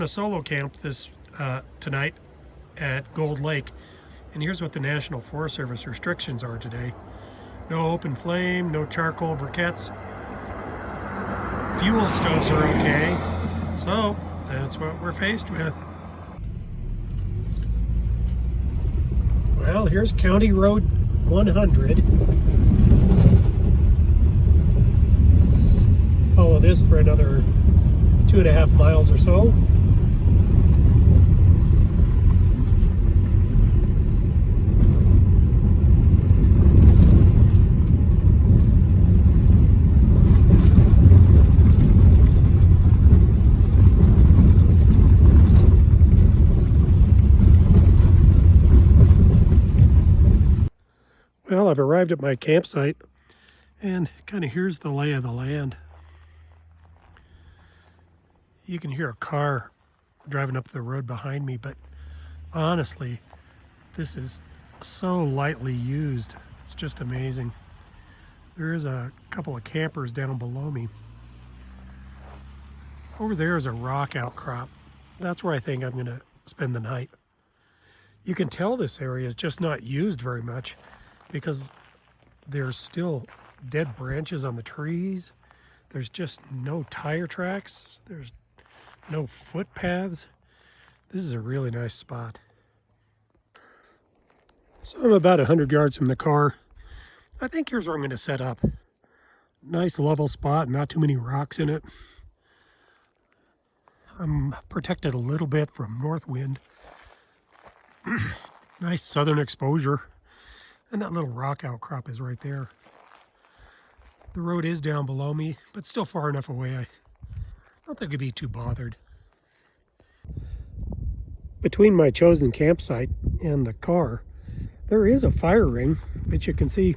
A solo camp tonight at Gold Lake, and here's what the National Forest Service restrictions are today. No open flame, no charcoal briquettes. Fuel stoves are okay, so that's what we're faced with. Well, here's County Road 100. Follow this for another 2.5 miles or so. Well, I've arrived at my campsite, and kind of here's the lay of the land. You can hear a car driving up the road behind me, but honestly, this is so lightly used. It's just amazing. There is a couple of campers down below me. Over there is a rock outcrop. That's where I think I'm going to spend the night. You can tell this area is just not used very much because there's still dead branches on the trees. There's just no tire tracks. There's no footpaths. This is a really nice spot. So I'm about 100 yards from the car. I think here's where I'm going to set up. Nice level spot, not too many rocks in it. I'm protected a little bit from north wind. Nice southern exposure. And that little rock outcrop is right there. The road is down below me, but still far enough away I don't think I'd be too bothered. Between my chosen campsite and the car, there is a fire ring, but you can see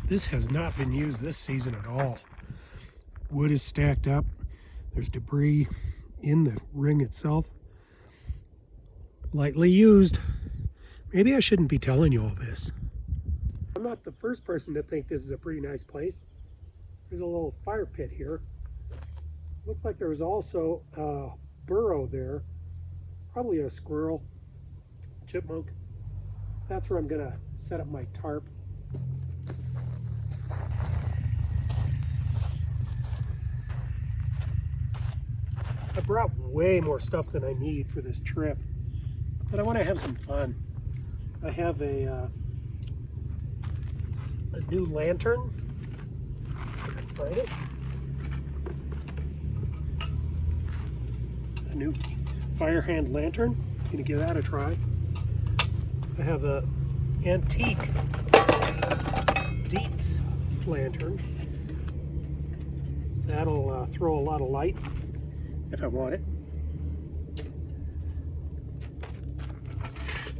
this has not been used this season at all. Wood is stacked up. There's debris in the ring itself. Lightly used. Maybe I shouldn't be telling you all this. I'm not the first person to think this is a pretty nice place. There's a little fire pit here. Looks like there was also a burrow there. Probably a squirrel, chipmunk. That's where I'm gonna set up my tarp. I brought way more stuff than I need for this trip, but I want to have some fun. I have a new lantern. Find it. A new fire hand lantern. Gonna give that a try. I have a antique Dietz lantern. That'll throw a lot of light if I want it.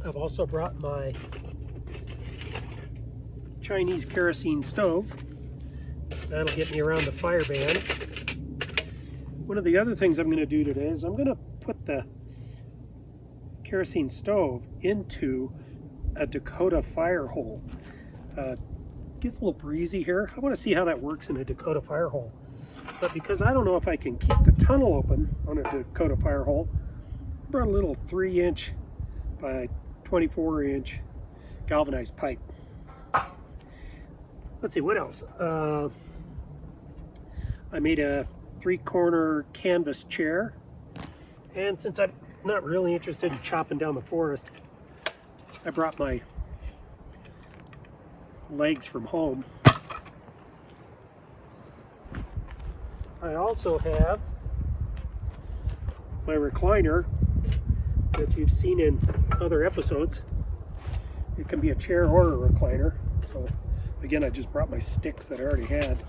I've also brought my Chinese kerosene stove. That'll get me around the fire band. One of the other things I'm going to do today is I'm going to put the kerosene stove into a Dakota fire hole. Gets a little breezy here. I want to see how that works in a Dakota fire hole. But because I don't know if I can keep the tunnel open on a Dakota fire hole, I brought a little 3-inch by 24-inch galvanized pipe. Let's see, what else? I made a 3-corner canvas chair. And since I'm not really interested in chopping down the forest, I brought my legs from home. I also have my recliner that you've seen in other episodes. It can be a chair or a recliner. So again, I just brought my sticks that I already had.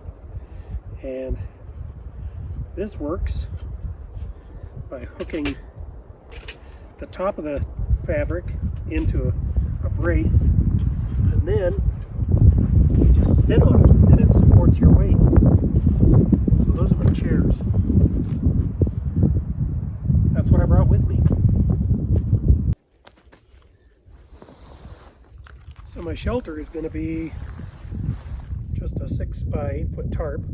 And this works by hooking the top of the fabric into a brace, and then you just sit on it and it supports your weight. So those are my chairs. That's what I brought with me. So my shelter is going to be just a 6 by 8 foot tarp.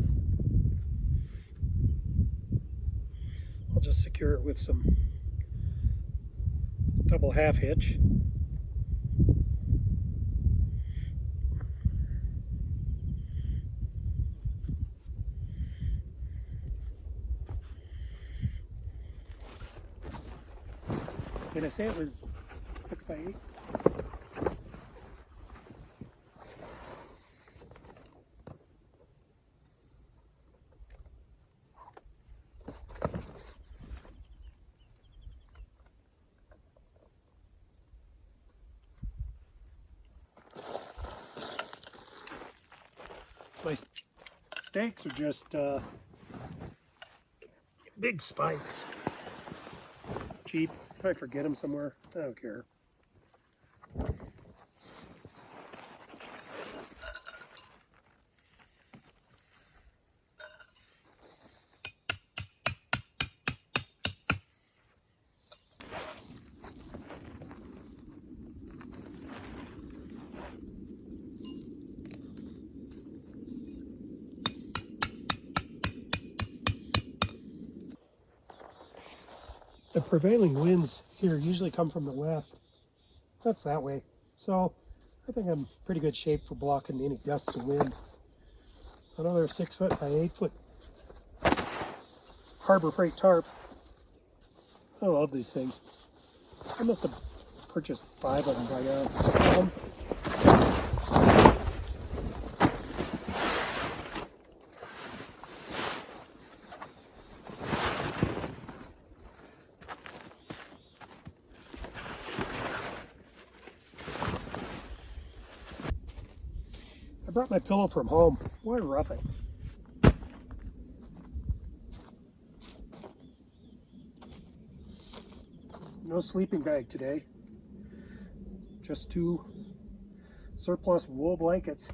I'll just secure it with some double half hitch. Did I say it was 6x8? My stakes are just big spikes. Cheap. If I forget them somewhere, I don't care. The prevailing winds here usually come from the west. That's that way. So I think I'm in pretty good shape for blocking any gusts of wind. Another 6 foot by 8 foot Harbor Freight tarp. I love these things. I must have purchased 5 of them by now. I brought my pillow from home. Why rough it? No sleeping bag today. Just 2 surplus wool blankets.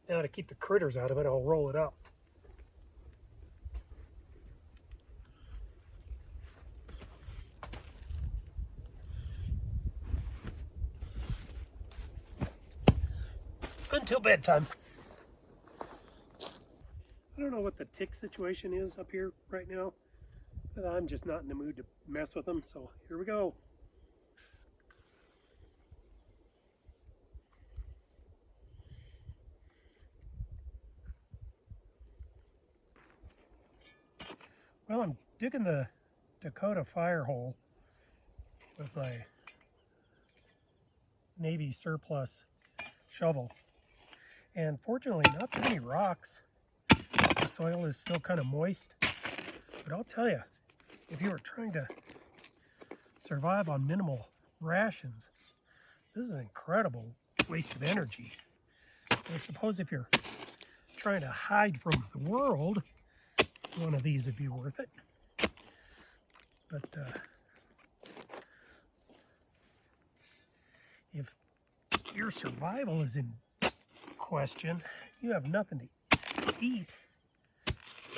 Now to keep the critters out of it, I'll roll it up. Until bedtime. I don't know what the tick situation is up here right now, but I'm just not in the mood to mess with them, so here we go. Well, I'm digging the Dakota fire hole with my Navy surplus shovel, and fortunately not too many rocks. The soil is still kind of moist, but I'll tell you, if you are trying to survive on minimal rations, this is an incredible waste of energy. I suppose if you're trying to hide from the world, one of these would be worth it. But if your survival is in question, you have nothing to eat,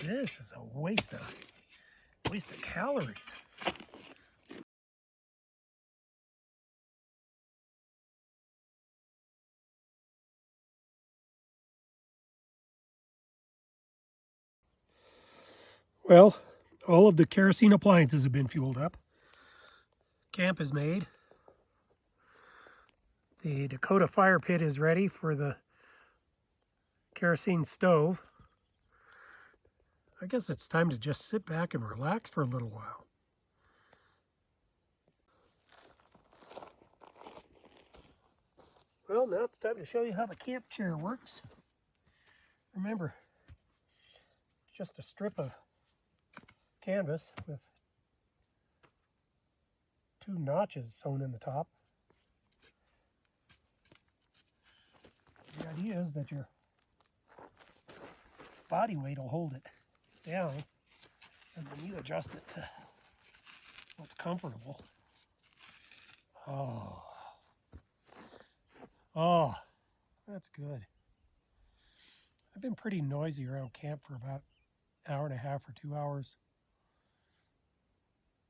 this is a waste of calories. Well, all of the kerosene appliances have been fueled up. Camp is made. The Dakota fire pit is ready for the kerosene stove. I guess it's time to just sit back and relax for a little while. Well, now it's time to show you how the camp chair works. Remember, just a strip of canvas with 2 notches sewn in the top. The idea is that your body weight will hold it down, and then you adjust it to what's comfortable. Oh, that's good. I've been pretty noisy around camp for about an hour and a half or 2 hours.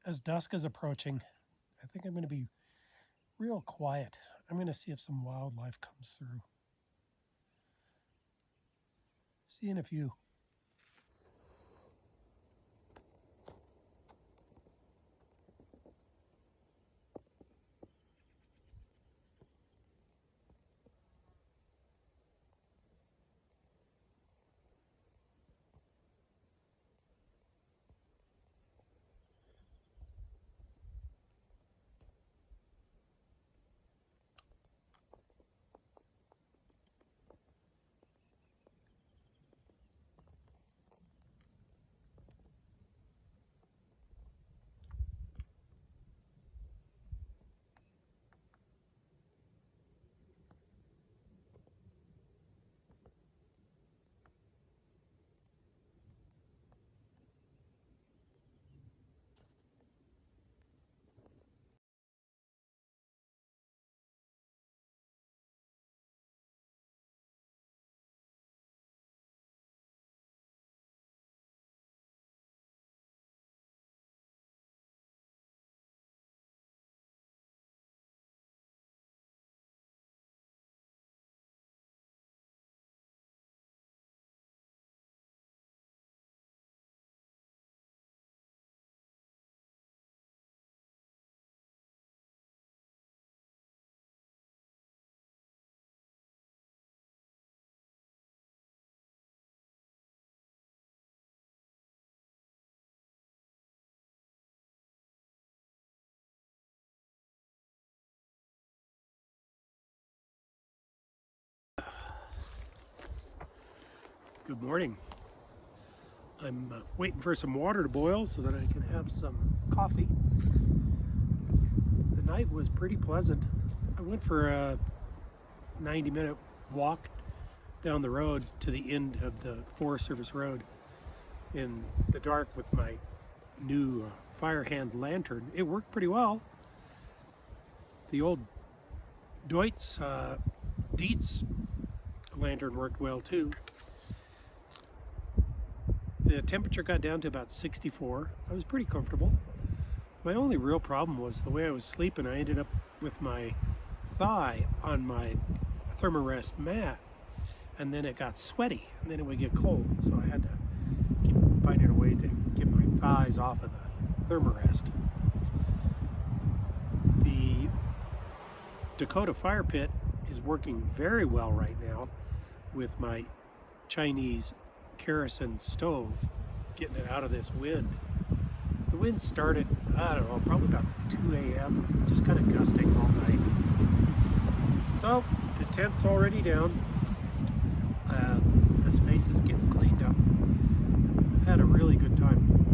As dusk is approaching, I think I'm going to be real quiet. I'm going to see if some wildlife comes through. See you in a few. Good morning. I'm waiting for some water to boil so that I can have some coffee. The night was pretty pleasant. I went for a 90-minute walk down the road to the end of the Forest Service Road in the dark with my new fire hand lantern. It worked pretty well. The old Deutz Dietz lantern worked well too. The temperature got down to about 64. I was pretty comfortable. My only real problem was the way I was sleeping. I ended up with my thigh on my thermarest mat, and then it got sweaty, and then it would get cold. So I had to keep finding a way to get my thighs off of the thermarest. The Dakota fire pit is working very well right now with my Chinese kerosene stove, getting it out of this wind. The wind started, I don't know, probably about 2 a.m., just kind of gusting all night. So the tent's already down. The space is getting cleaned up. I've had a really good time.